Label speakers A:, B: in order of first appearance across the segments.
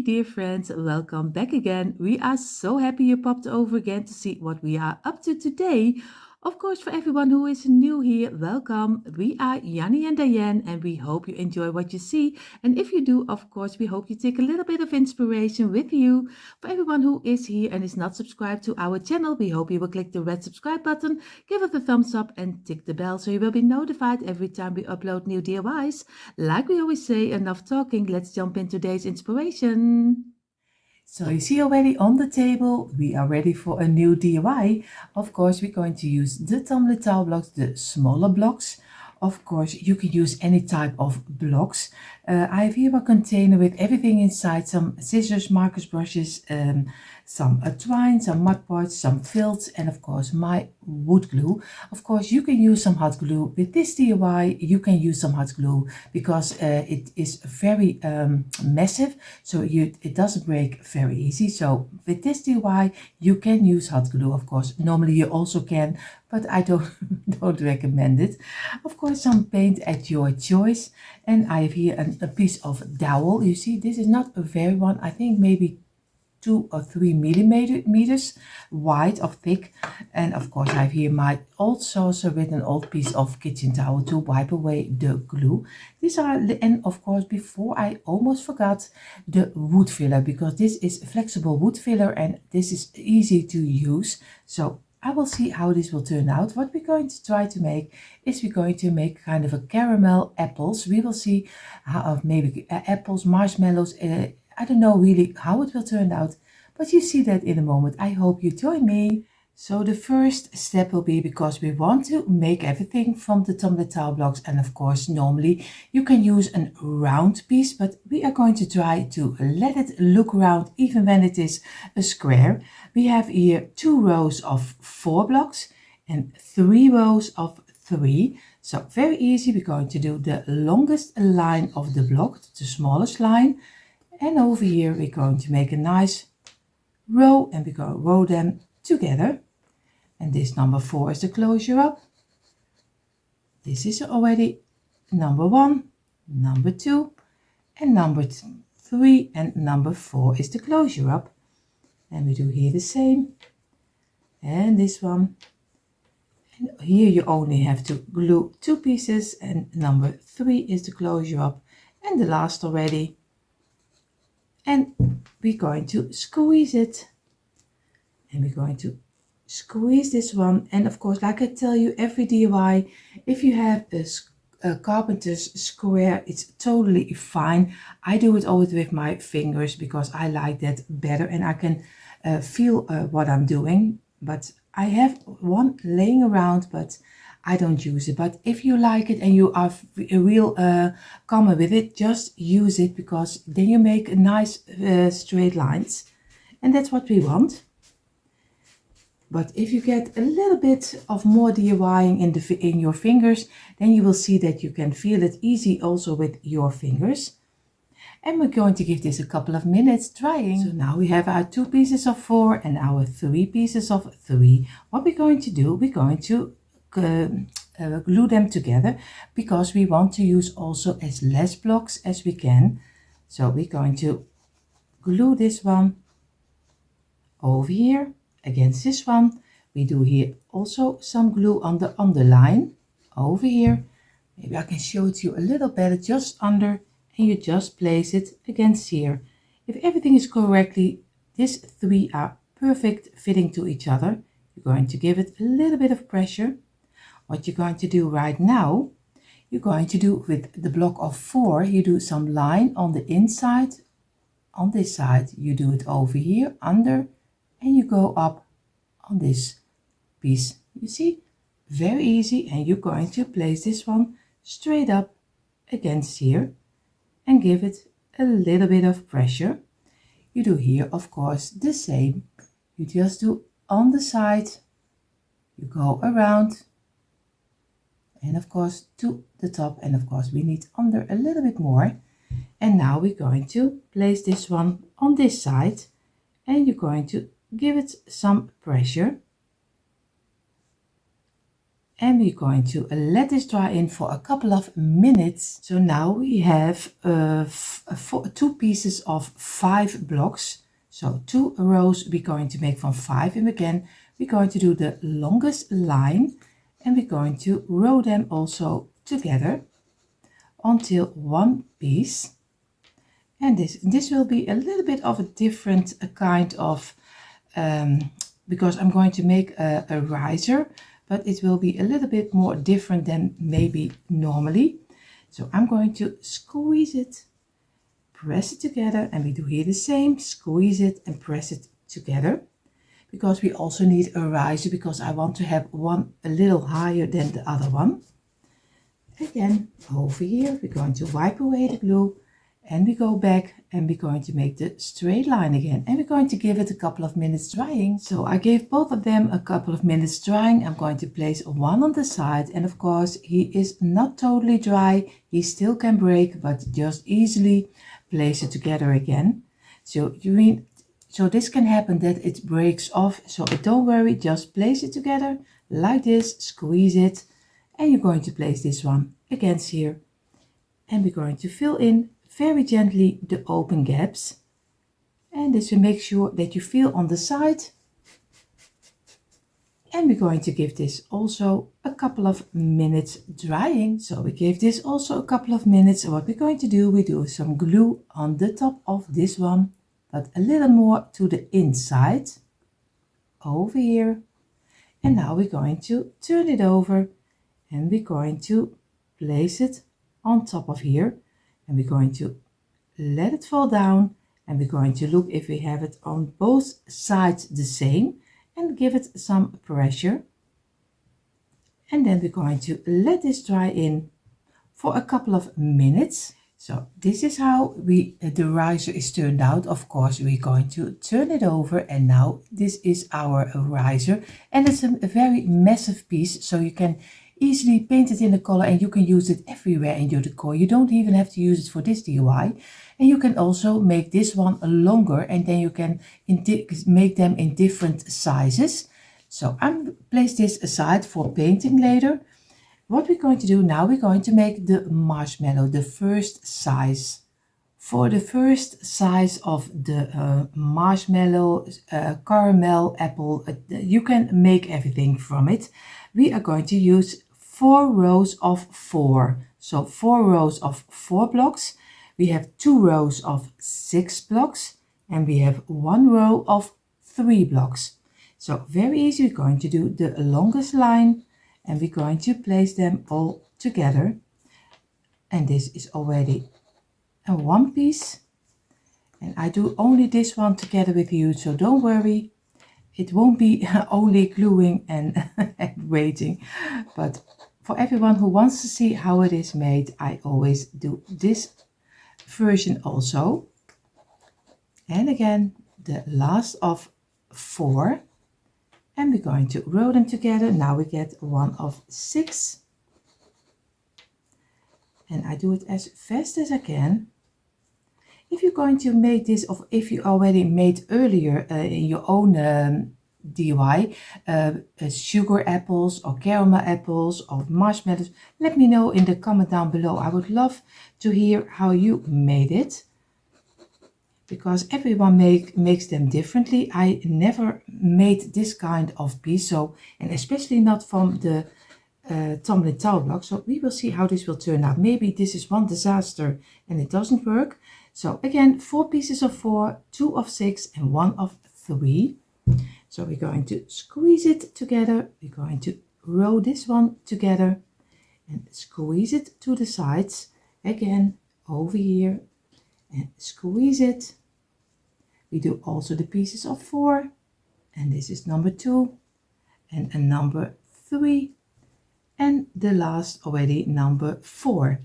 A: dear friends, welcome back again. We are so happy you popped over again to see what we are up to today. Of course, for everyone who is new here, welcome. We are Janny and Dyanne, and we hope you enjoy what you see. And if you do, of course, we hope you take a little bit of inspiration with you. For everyone who is here and is not subscribed to our channel, we hope you will click the red subscribe button, give it a thumbs up, and tick the bell so you will be notified every time we upload new DIYs. Like we always say, enough talking, let's jump in today's inspiration. So you see already on the table, we are ready for a new DIY. Of course, we're going to use the tumbler tile blocks, the smaller blocks. Of course, you can use any type of blocks. I have here a container with everything inside, some scissors, markers, brushes, some twine, some mud pots, some felt, and of course my wood glue. Of course, you can use some hot glue. With this DIY, you can use some hot glue because it is very massive, so it doesn't break very easy. So with this DIY, you can use hot glue. Of course, normally you also can, but I don't recommend it. Of course, some paint at your choice. And I have here a piece of dowel. You see, this is not a very one. I think maybe 2 or 3 millimeters wide or thick. And of course, I have here my old saucer with an old piece of kitchen towel to wipe away the glue. These are, and of course, before I almost forgot the wood filler, because this is flexible wood filler and this is easy to use. So I will see how this will turn out. What we're going to try to make is we're going to make kind of a caramel apples. We will see how maybe apples, marshmallows. I don't know really how it will turn out, but you see that in a moment. I hope you join me. So the first step will be, because we want to make everything from the tumbler tile blocks, and of course normally you can use a round piece, but we are going to try to let it look round even when it is a square. We have here 2 rows of 4 blocks and 3 rows of 3. So very easy. We're going to do the longest line of the block, the smallest line, and over here we're going to make a nice row, and we're going to row them together. And this number 4 is the closure up. This is already number 1, number 2, and number 3, and number 4 is the closure up. And we do here the same. And this one. And here you only have to glue 2 pieces, and number 3 is the closure up, and the last already. And we're going to squeeze it. And we're going to squeeze this one. And of course, like I tell you every DIY, if you have a carpenter's square, it's totally fine. I do it always with my fingers because I like that better, and I can feel what I'm doing. But I have one laying around, but I don't use it. But if you like it and you are real common with it, just use it, because then you make nice straight lines, and that's what we want. But if you get a little bit of more DIYing in your fingers, then you will see that you can feel it easy also with your fingers. And we're going to give this a couple of minutes drying. So now we have our 2 pieces of 4 and our 3 pieces of 3. What we're going to do, we're going to glue them together, because we want to use also as less blocks as we can. So we're going to glue this one over here against this one. We do here also some glue on the underline over here. Maybe I can show it to you a little better, just under, and you just place it against here. If everything is correctly, these 3 are perfect fitting to each other. You're going to give it a little bit of pressure. What you're going to do right now, you're going to do with the block of 4, you do some line on the inside, on this side, you do it over here under, and you go up on this piece. You see, very easy. And you're going to place this one straight up against here and give it a little bit of pressure. You do here, of course, the same. You just do on the side, you go around, and of course to the top, and of course we need under a little bit more. And now we're going to place this one on this side, and you're going to give it some pressure. And we're going to let this dry in for a couple of minutes. So now we have two pieces of 5 blocks. So 2 rows we're going to make from 5, and again we're going to do the longest line, and we're going to row them also together until one piece. And this will be a little bit of a different kind of because I'm going to make a riser, but it will be a little bit more different than maybe normally. So I'm going to squeeze it, press it together, and we do here the same, squeeze it and press it together, because we also need a riser, because I want to have one a little higher than the other one. Again, over here we're going to wipe away the glue, and we go back and we're going to make the straight line again, and we're going to give it a couple of minutes drying. So I gave both of them a couple of minutes drying. I'm going to place one on the side, and of course he is not totally dry, he still can break, but just easily place it together again. So this can happen that it breaks off, so don't worry, just place it together like this, squeeze it, and you're going to place this one against here, and we're going to fill in very gently the open gaps, and this will make sure that you feel on the side. And we're going to give this also a couple of minutes drying. So we gave this also a couple of minutes. So what we're going to do, we do some glue on the top of this one, but a little more to the inside over here. And now we're going to turn it over, and we're going to place it on top of here, and we're going to let it fall down, and we're going to look if we have it on both sides the same, and give it some pressure. And then we're going to let this dry in for a couple of minutes. So this is how the riser is turned out. Of course, we're going to turn it over, and now this is our riser, and it's a very massive piece, so you can easily paint it in a color, and you can use it everywhere in your decor. You don't even have to use it for this DIY, and you can also make this one longer, and then you can make them in different sizes. So I'm place this aside for painting later. What we're going to do now, we're going to make the marshmallow, the first size. For the first size of the marshmallow, caramel, apple, you can make everything from it. We are going to use 4 rows of 4. So 4 rows of 4 blocks. We have 2 rows of 6 blocks, and we have 1 row of 3 blocks. So very easy, we're going to do the longest line, and we're going to place them all together. And this is already a one piece, and I do only this one together with you, so don't worry, it won't be only gluing and, and waiting. But for everyone who wants to see how it is made, I always do this version also. And again, the last of 4, and we're going to row them together. Now we get 1 of 6, and I do it as fast as I can. If you're going to make this, or if you already made earlier in your own DIY, sugar apples or caramel apples or marshmallows, let me know in the comment down below. I would love to hear how you made it, because everyone makes them differently. I never made this kind of piece, so, and especially not from the tumbling tile block. So we will see how this will turn out. Maybe this is one disaster and it doesn't work. So again, 4 pieces of 4, 2 of 6, and 1 of 3. So we're going to squeeze it together. We're going to row this one together and squeeze it to the sides. Again, over here, and squeeze it. We do also the pieces of 4, and this is number 2, and a number 3, and the last already number 4.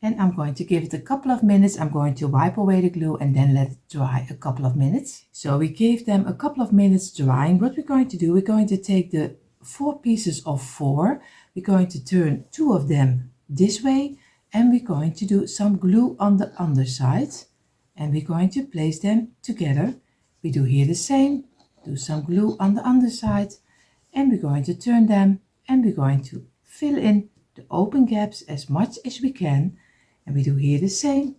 A: And I'm going to give it a couple of minutes. I'm going to wipe away the glue and then let it dry a couple of minutes. So we gave them a couple of minutes drying. What we're going to do, we're going to take the 4 pieces of 4. We're going to turn 2 of them this way, and we're going to do some glue on the underside, and we're going to place them together. We do here the same, do some glue on the underside, and we're going to turn them and we're going to fill in the open gaps as much as we can. And we do here the same.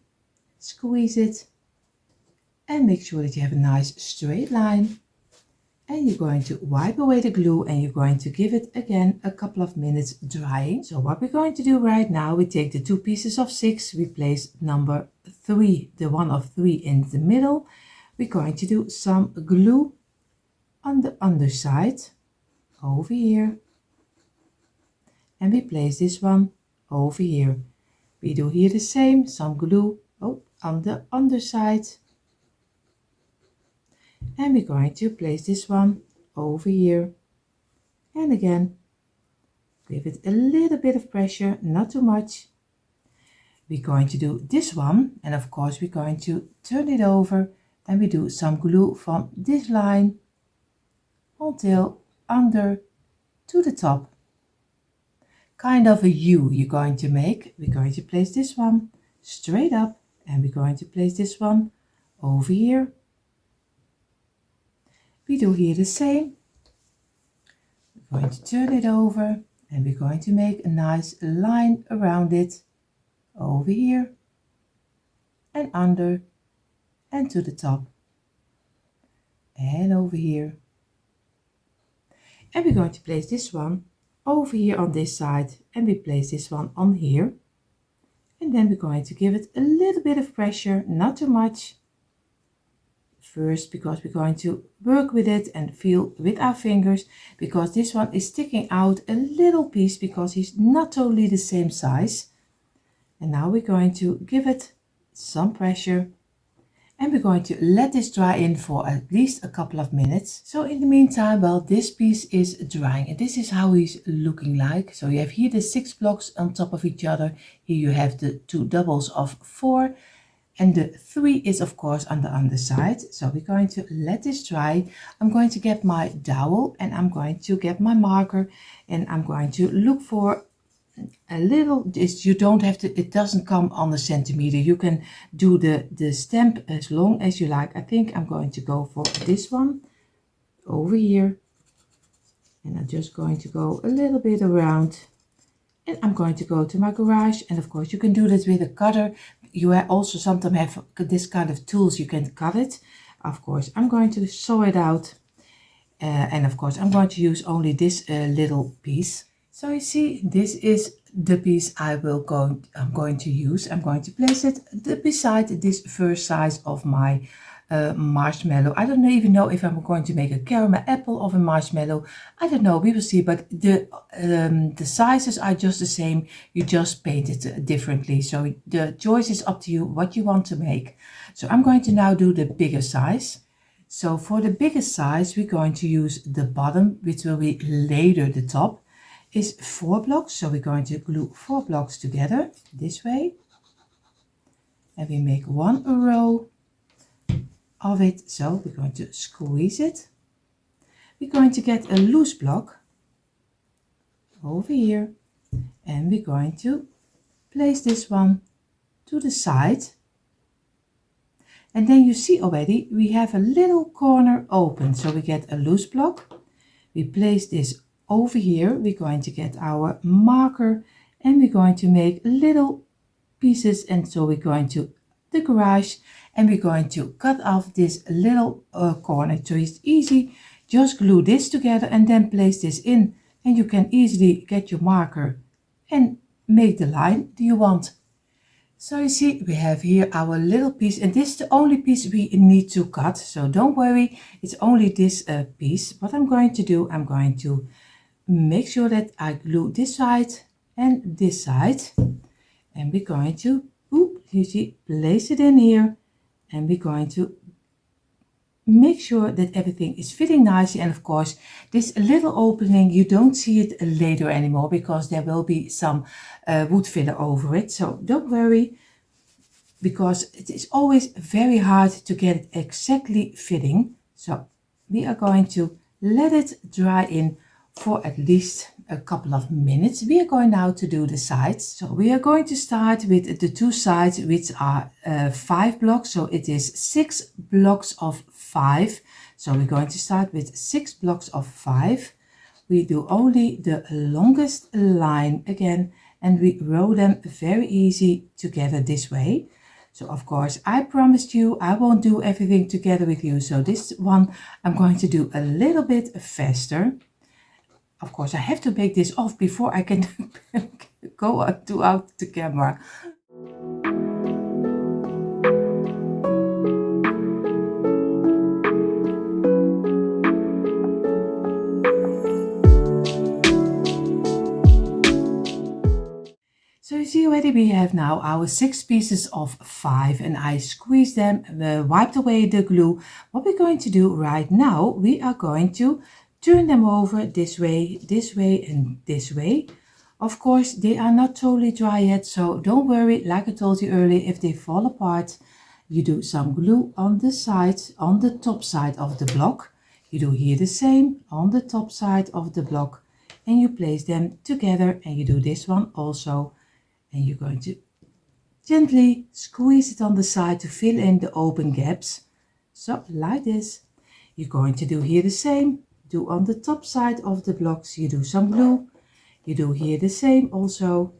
A: Squeeze it and make sure that you have a nice straight line. And you're going to wipe away the glue and you're going to give it again a couple of minutes drying. So what we're going to do right now, we take the 2 pieces of 6, we place number 3, the one of 3 in the middle. We're going to do some glue on the underside over here. And we place this one over here. We do here the same, some glue on the underside. And we're going to place this one over here. And again, give it a little bit of pressure, not too much. We're going to do this one, and of course we're going to turn it over. Then we do some glue from this line until under to the top. Kind of a U you're going to make. We're going to place this one straight up, and we're going to place this one over here. We do here the same. We're going to turn it over and we're going to make a nice line around it over here and under and to the top and over here. And we're going to place this one over here on this side, and we place this one on here. And then we're going to give it a little bit of pressure, not too much. First, because we're going to work with it and feel with our fingers, because this one is sticking out a little piece because he's not totally the same size. And now we're going to give it some pressure, and we're going to let this dry in for at least a couple of minutes. So in the meantime, well, this piece is drying, and this is how he's looking like. So you have here the 6 blocks on top of each other. Here you have the 2 doubles of 4. And the 3 is of course on the underside. So we're going to let this dry. I'm going to get my dowel and I'm going to get my marker, and I'm going to look for a little, you don't have to, it doesn't come on a centimeter. You can do the stamp as long as you like. I think I'm going to go for this one over here. And I'm just going to go a little bit around. And I'm going to go to my garage, and of course you can do this with a cutter. You also sometimes have this kind of tools, you can cut it. Of course I'm going to saw it out, and of course I'm going to use only this little piece. So you see, this is the piece I'm going to use. I'm going to place it beside this first size of my marshmallow. I don't even know if I'm going to make a caramel apple of a marshmallow. I don't know, we will see, but the sizes are just the same. You just paint it differently, so the choice is up to you what you want to make. So I'm going to now do the bigger size. So for the biggest size, we're going to use the bottom, which will be later the top, is 4 blocks. So we're going to glue 4 blocks together this way, and we make 1 row of it. So we're going to squeeze it. We're going to get a loose block over here, and we're going to place this one to the side. And then you see already we have a little corner open, so we get a loose block. We place this over here. We're going to get our marker, and we're going to make little pieces, and so we're going to the garage, and we're going to cut off this little corner. So it's easy, just glue this together and then place this in, and you can easily get your marker and make the line you want. So you see, we have here our little piece, and this is the only piece we need to cut, so don't worry, it's only this piece. What I'm going to do, I'm going to make sure that I glue this side and this side, and we're going to you see, place it in here, and we're going to make sure that everything is fitting nicely. And of course, this little opening, you don't see it later anymore because there will be some wood filler over it. So don't worry, because it is always very hard to get it exactly fitting. So we are going to let it dry in for at least a couple of minutes. We are going now to do the sides. So we are going to start with the 2 sides, which are 5 blocks. So it is 6 blocks of 5. So we're going to start with 6 blocks of 5. we do only the longest line again, and we row them very easy together this way. So of course, I promised you I won't do everything together with you. So this one I'm going to do a little bit faster. Of course, I have to make this off before I can go out the camera. So you see already we have now our 6 pieces of 5 and I squeezed them, wiped away the glue. What we're going to do right now, we are going to turn them over this way and this way. Of course, they are not totally dry yet, so don't worry. Like I told you earlier, if they fall apart, you do some glue on the sides, on the top side of the block. You do here the same on the top side of the block and you place them together, and you do this one also. And you're going to gently squeeze it on the side to fill in the open gaps. So like this. You're going to do here the same. Do on the top side of the blocks, you do some glue. You do here the same also.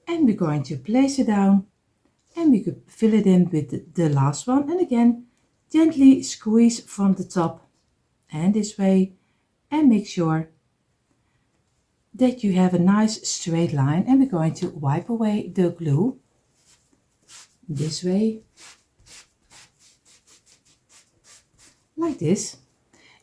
A: And we're going to place it down. And we could fill it in with the last one. And again, gently squeeze from the top and this way. And make sure that you have a nice straight line, and we're going to wipe away the glue this way, like this.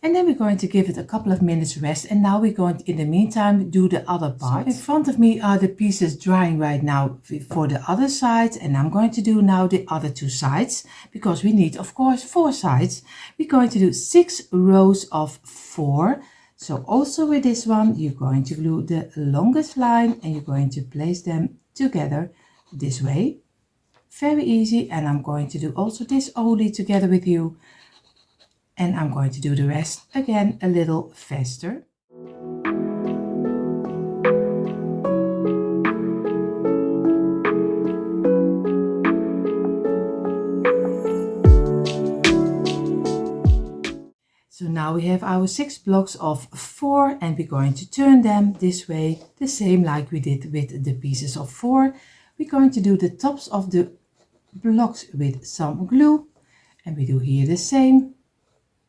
A: And then we're going to give it a couple of minutes rest, and now we're going to, in the meantime, do the other part. So in front of me are the pieces drying right now for the other side, and I'm going to do now the other 2 sides, because we need, of course, 4 sides. We're going to do 6 rows of 4. So also with this one, you're going to glue the longest line and you're going to place them together this way. Very easy. And I'm going to do also this only together with you. And I'm going to do the rest again a little faster. So now we have our 6 blocks of 4 and we're going to turn them this way, the same like we did with the pieces of 4. We're going to do the tops of the blocks with some glue, and we do here the same.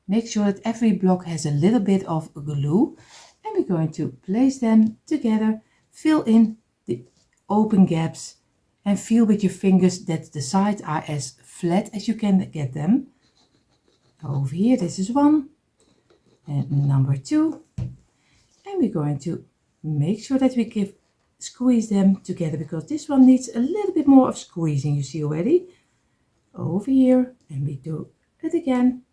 A: Make sure that every block has a little bit of glue, and we're going to place them together, fill in the open gaps and feel with your fingers that the sides are as flat as you can get them. Over here, this is 1. And number 2, and we're going to make sure that we squeeze them together, because this one needs a little bit more of squeezing, you see already. Over here, and we do it again.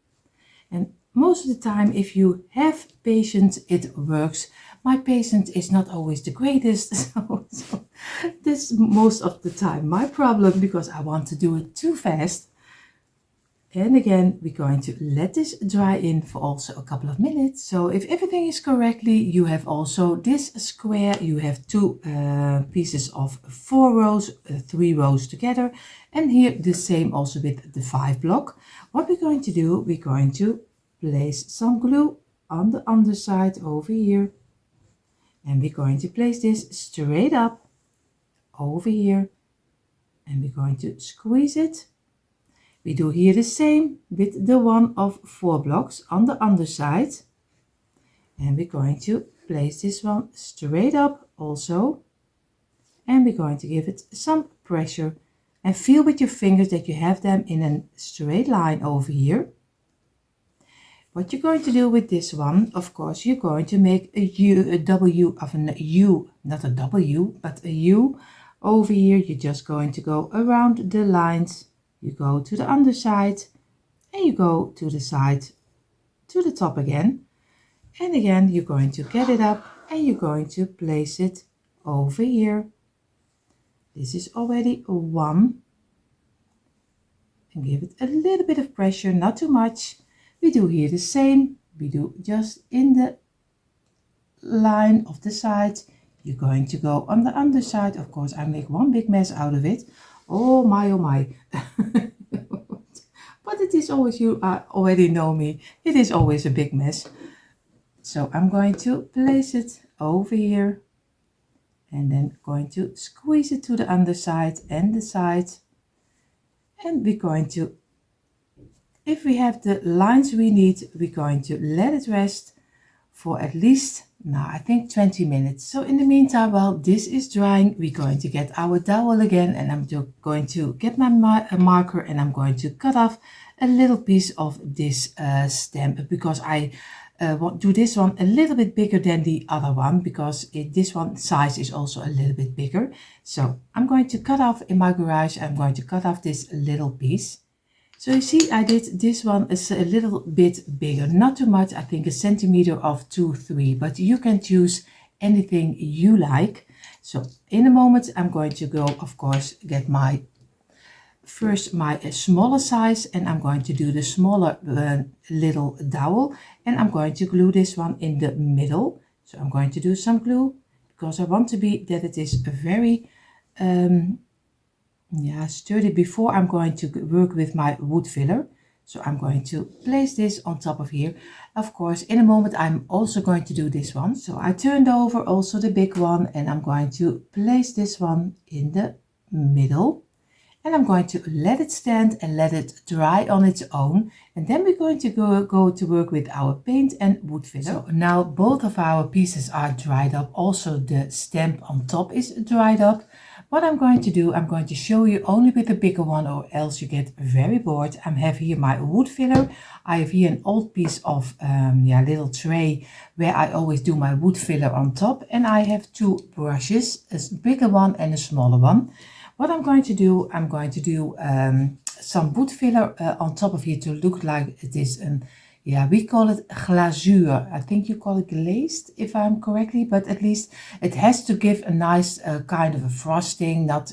A: And most of the time, if you have patience, it works. My patience is not always the greatest, so this most of the time my problem, because I want to do it too fast. And again, we're going to let this dry in for also a couple of minutes. So if everything is correctly, you have also this square. You have 2 pieces of 4 rows, 3 rows together. And here the same also with the 5 block. What we're going to do, we're going to place some glue on the underside over here. And we're going to place this straight up over here. And we're going to squeeze it. We do here the same with the one of 4 blocks on the underside. And we're going to place this one straight up also. And we're going to give it some pressure. And feel with your fingers that you have them in a straight line over here. What you're going to do with this one, of course, you're going to make a W of a U, not a W, but a U. Over here, you're just going to go around the lines. You go to the underside and you go to the side, to the top again. And again, you're going to get it up and you're going to place it over here. This is already a 1. And give it a little bit of pressure, not too much. We do here the same. We do just in the line of the side. You're going to go on the underside. Of course, I make one big mess out of it. Oh my, oh my. But it is always, you already know me, it is always a big mess. So I'm going to place it over here and then going to squeeze it to the underside and the side. And we're going to, if we have the lines we need, we're going to let it rest for at least, now I think 20 minutes. So in the meantime, while this is drying, we're going to get our dowel again, and I'm just going to get my marker, and I'm going to cut off a little piece of this stem, because I want to do this one a little bit bigger than the other one, because this one size is also a little bit bigger. So I'm going to cut off in my garage, I'm going to cut off this little piece. So you see, I did this one is a little bit bigger, not too much, I think a centimeter of 2-3, but you can choose anything you like. So in a moment, I'm going to go, of course, get my first my smaller size, and I'm going to do the smaller little dowel, and I'm going to glue this one in the middle. So I'm going to do some glue, because I want to be that it is very sturdy before I'm going to work with my wood filler. So I'm going to place this on top of here. Of course, in a moment I'm also going to do this one. So I turned over also the big one, and I'm going to place this one in the middle, and I'm going to let it stand and let it dry on its own, and then we're going to go to work with our paint and wood filler. So now both of our pieces are dried up, also the stem on top is dried up. What I'm going to do, I'm going to show you only with the bigger one, or else you get very bored. I have here my wood filler. I have here an old piece of little tray where I always do my wood filler on top, and I have two brushes, a bigger one and a smaller one. What I'm going to do, I'm going to do some wood filler on top of here to look like it is an, we call it glazuur. I think you call it glazed, if I'm correctly, but at least it has to give a nice kind of a frosting, not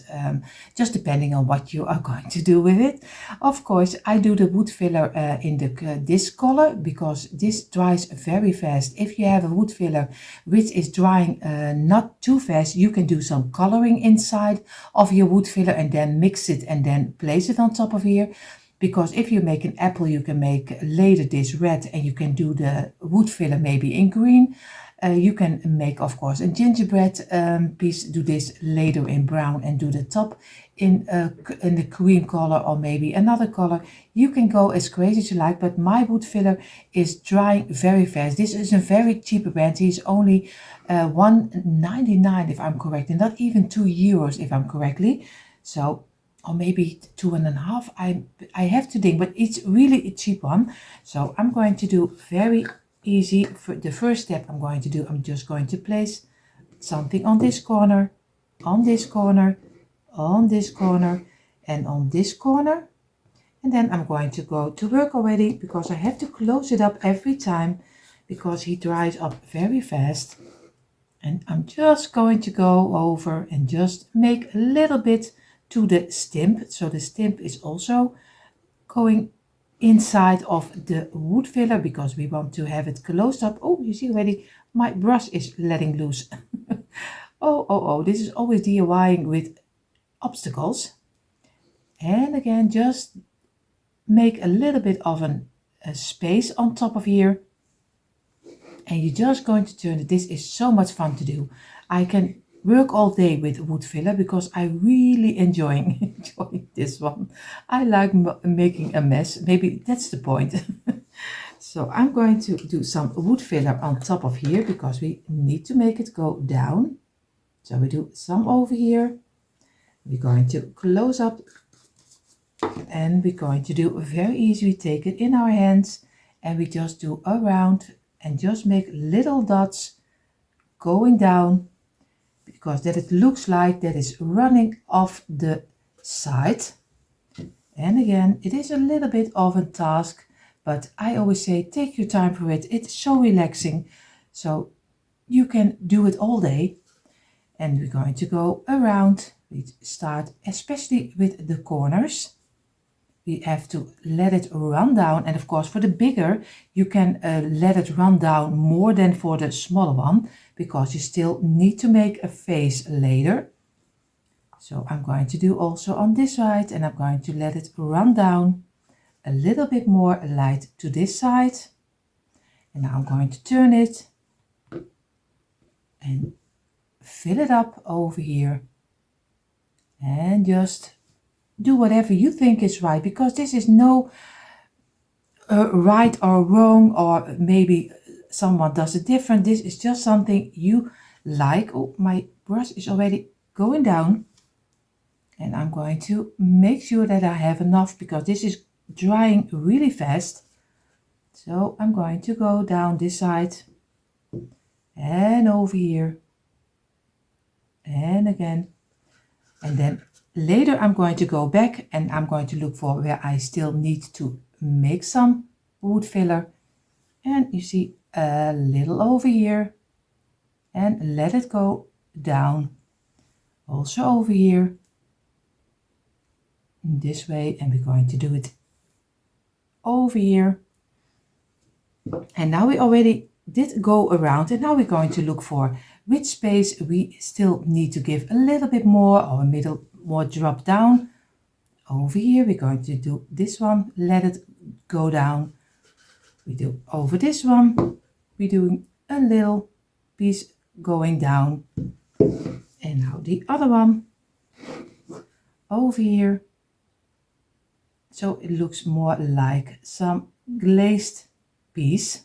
A: just depending on what you are going to do with it. Of course, I do the wood filler in this color, because this dries very fast. If you have a wood filler which is drying not too fast, you can do some coloring inside of your wood filler and then mix it and then place it on top of here. Because if you make an apple, you can make later this red, and you can do the wood filler maybe in green. You can make, of course, a gingerbread piece, do this later in brown, and do the top in the cream color, or maybe another color. You can go as crazy as you like, but my wood filler is drying very fast. This is a very cheap brand. It's only $1.99 if I'm correct, and not even €2 if I'm correctly. So, or maybe 2.5. I have to think, but it's really a cheap one. So I'm going to do very easy. For the first step I'm going to do, I'm just going to place something on this corner, on this corner, on this corner, and on this corner. And then I'm going to go to work already, because I have to close it up every time, because he dries up very fast. And I'm just going to go over and just make a little bit to the stem. So the stem is also going inside of the wood filler, because we want to have it closed up. Oh, you see already my brush is letting loose. oh, this is always DIYing with obstacles. And again, just make a little bit of a space on top of here, and you're just going to turn it. This is so much fun to do. I can work all day with wood filler, because I really enjoy this one. I like making a mess. Maybe that's the point. So I'm going to do some wood filler on top of here, because we need to make it go down. So we do some over here. We're going to close up, and we're going to do very easy. We take it in our hands, and we just do around and just make little dots going down, because that it looks like that is running off the side. And again, it is a little bit of a task, but I always say take your time for it. It's so relaxing, so you can do it all day. And we're going to go around. We start especially with the corners. We have to let it run down, and of course for the bigger you can let it run down more than for the smaller one, because you still need to make a face later. So I'm going to do also on this side, and I'm going to let it run down a little bit more light to this side. And now I'm going to turn it and fill it up over here. And just do whatever you think is right, because this is no right or wrong, or maybe someone does it different. This is just something you like. Oh, my brush is already going down. And I'm going to make sure that I have enough, because this is drying really fast. So I'm going to go down this side and over here and again. And then later I'm going to go back and I'm going to look for where I still need to make some wood filler. And you see a little over here, and let it go down. Also over here this way, and we're going to do it over here. And now we already did go around, and now we're going to look for which space we still need to give a little bit more, or a little more drop down. Over here we're going to do this one, let it go down. We do over this one, we're doing a little piece going down. And now the other one over here, so it looks more like some glazed piece.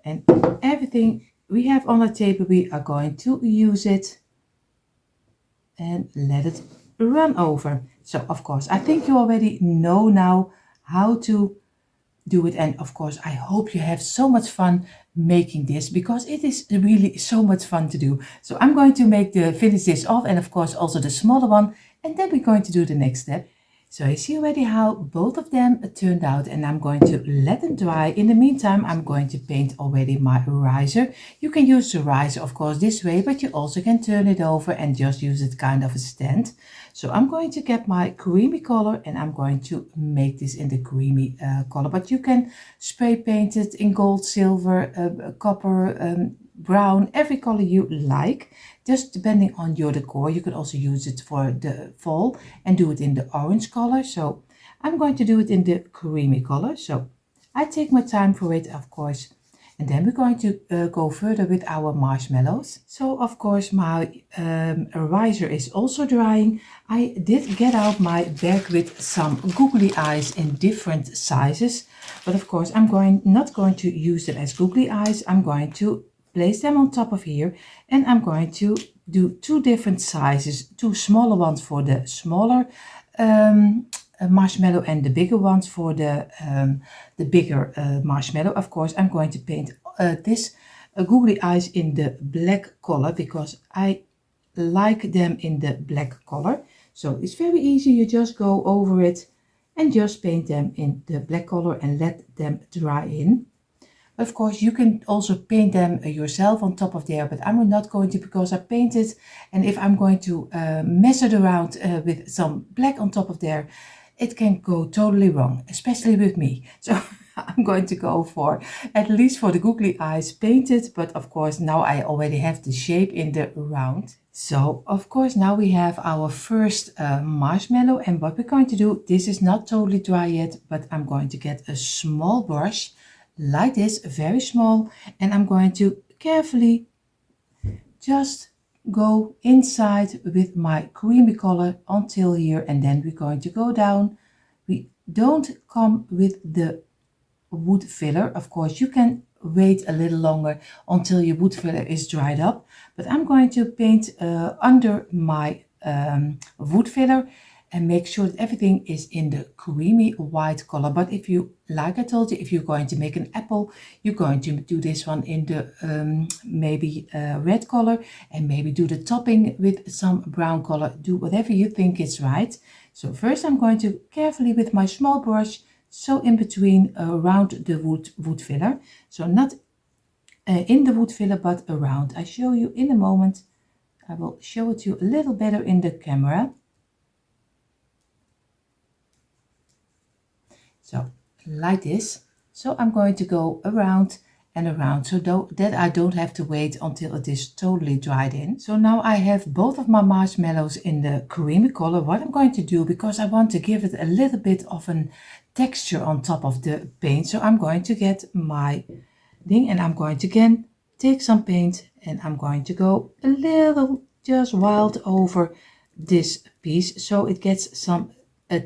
A: And everything we have on the table, we are going to use it and let it run over. So of course I think you already know now how to do it, and of course I hope you have so much fun making this, because it is really so much fun to do. So I'm going to finish this off, and of course also the smaller one, and then we're going to do the next step. So you see already how both of them turned out, and I'm going to let them dry. In the meantime, I'm going to paint already my riser. You can use the riser of course this way, but you also can turn it over and just use it kind of a stand. So I'm going to get my creamy color, and I'm going to make this in the creamy color, but you can spray paint it in gold, silver, copper, brown, every color you like, just depending on your decor. You can also use it for the fall and do it in the orange color. So I'm going to do it in the creamy color. So I take my time for it, of course. And then we're going to go further with our marshmallows. So of course my riser is also drying. I did get out my bag with some googly eyes in different sizes, but of course I'm not going to use them as googly eyes. I'm going to place them on top of here, and I'm going to do two different sizes, two smaller ones for the smaller marshmallow, and the bigger ones for the bigger marshmallow. Of course I'm going to paint this googly eyes in the black color, because I like them in the black color. So it's very easy, you just go over it and just paint them in the black color and let them dry in. Of course you can also paint them yourself on top of there, but I'm not going to, because I painted, and if I'm going to mess it around with some black on top of there, it can go totally wrong, especially with me. So I'm going to go for, at least for the googly eyes, painted, but of course now I already have the shape in the round. So of course now we have our first marshmallow, and what we're going to do, this is not totally dry yet, but I'm going to get a small brush like this, very small, and I'm going to carefully just go inside with my creamy color until here, and then we're going to go down. We don't come with the wood filler. Of course you can wait a little longer until your wood filler is dried up, but I'm going to paint under my wood filler and make sure that everything is in the creamy white color. But if you, like I told you, if you're going to make an apple, you're going to do this one in the maybe red color, and maybe do the topping with some brown color. Do whatever you think is right. So first I'm going to carefully with my small brush, so in between around the wood filler. So not in the wood filler, but around. I show you in a moment. I will show it to you a little better in the camera. So like this. So I'm going to go around, and around, so that I don't have to wait until it is totally dried in. So now I have both of my marshmallows in the creamy color. What I'm going to do, because I want to give it a little bit of a texture on top of the paint, so I'm going to get my thing and I'm going to again take some paint and I'm going to go a little just wild over this piece so it gets some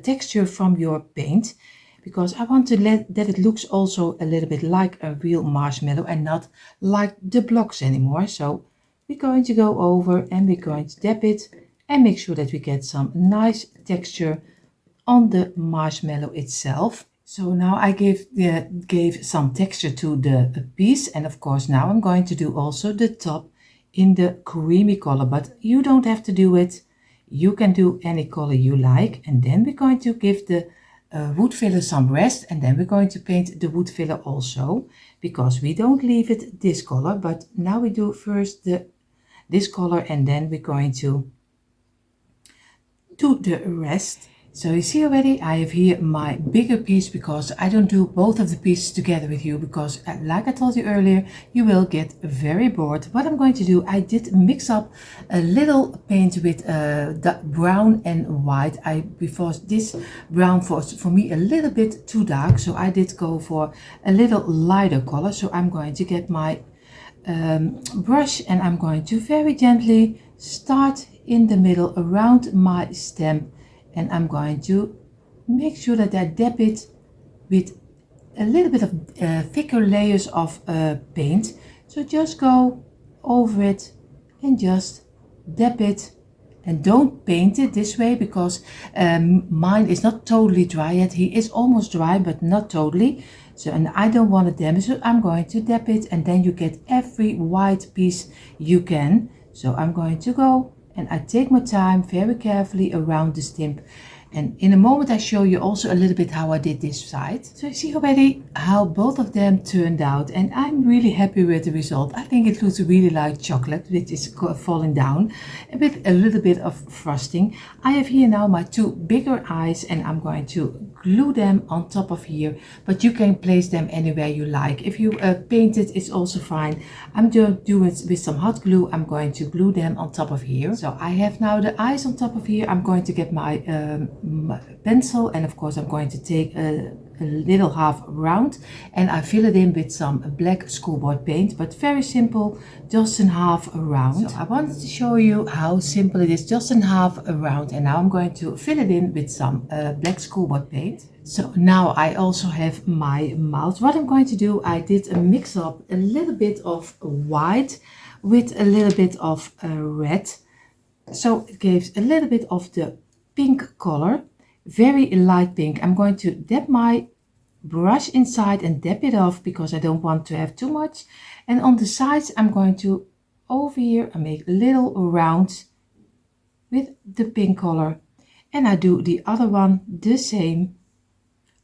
A: texture from your paint, because I want to let that it looks also a little bit like a real marshmallow and not like the blocks anymore. So we're going to go over and we're going to dab it and make sure that we get some nice texture on the marshmallow itself. So now I gave some texture to the piece, and of course now I'm going to do also the top in the creamy color, but you don't have to do it. You can do any color you like, and then we're going to give the wood filler some rest, and then we're going to paint the wood filler also, because we don't leave it this color, but now we do first this color and then we're going to do the rest. So you see already I have here my bigger piece, because I don't do both of the pieces together with you, because like I told you earlier, you will get very bored. What I'm going to do, I did mix up a little paint with the brown and white. Because this brown was for me a little bit too dark, so I did go for a little lighter color. So I'm going to get my brush and I'm going to very gently start in the middle around my stem, and I'm going to make sure that I dab it with a little bit of thicker layers of paint. So just go over it and just dab it, and don't paint it this way, because mine is not totally dry yet. He is almost dry but not totally, so and I don't want to damage it. I'm going to dab it and then you get every white piece you can. So I'm going to go and I take my time very carefully around the stem, and in a moment I show you also a little bit how I did this side. So you see already how both of them turned out, and I'm really happy with the result. I think it looks really like chocolate, which is falling down with a little bit of frosting. I have here now my two bigger eyes and I'm going to glue them on top of here, but you can place them anywhere you like. If you paint it, it's also fine. I'm just doing it with some hot glue. I'm going to glue them on top of here. So I have now the eyes on top of here. I'm going to get my pencil, and of course I'm going to take a little half round and I fill it in with some black schoolboard paint, but very simple, just in half around. So I wanted to show you how simple it is, just in half around, and now I'm going to fill it in with some black schoolboard paint. So now I also have my mouth. What I'm going to do, I did mix up a little bit of white with a little bit of red, so it gives a little bit of the pink color, very light pink. I'm going to dab my brush inside and dab it off because I don't want to have too much, and on the sides I'm going to over here and make little rounds with the pink color, and I do the other one the same.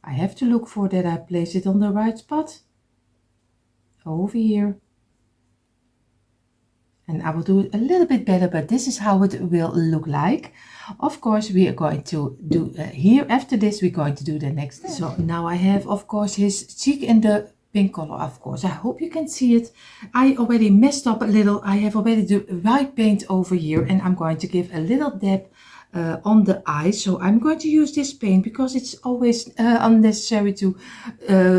A: I have to look for that I place it on the right spot over here, and I will do it a little bit better, but this is how it will look like. Of course we are going to do here after this we're going to do the next step. So now I have of course his cheek in the pink color. Of course I hope you can see it. I already messed up a little. I have already do white paint over here, and I'm going to give a little dab on the eyes. So I'm going to use this paint because it's always unnecessary to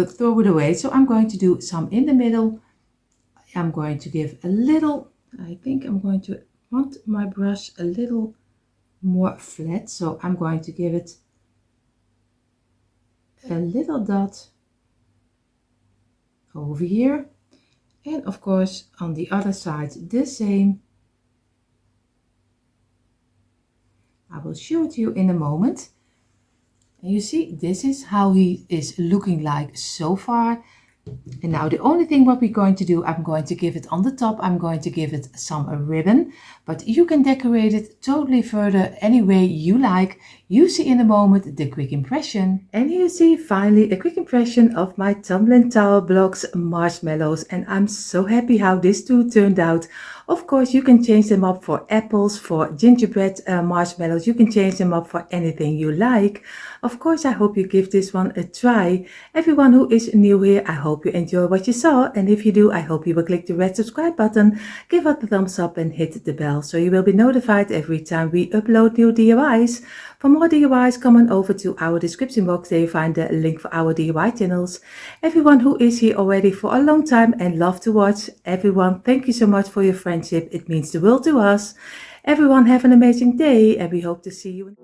A: throw it away. So I'm going to do some in the middle. I'm going to give a little, I think I'm going to want my brush a little more flat, so I'm going to give it a little dot over here, and of course on the other side the same. I will show it to you in a moment, and you see this is how he is looking like so far. And now the only thing what we're going to do, I'm going to give it on the top, I'm going to give it some ribbon, but you can decorate it totally further any way you like. You see in a moment the quick impression. And here you see finally a quick impression of my tumbling tower blocks marshmallows, and I'm so happy how this two turned out. Of course, you can change them up for apples, for gingerbread marshmallows. You can change them up for anything you like. Of course, I hope you give this one a try. Everyone who is new here, I hope you enjoy what you saw. And if you do, I hope you will click the red subscribe button, give us a thumbs up and hit the bell so you will be notified every time we upload new DIYs. For more DIYs, come on over to our description box. There you find the link for our DIY channels. Everyone who is here already for a long time and love to watch, everyone, thank you so much for your friendship. It means the world to us. Everyone have an amazing day and we hope to see you.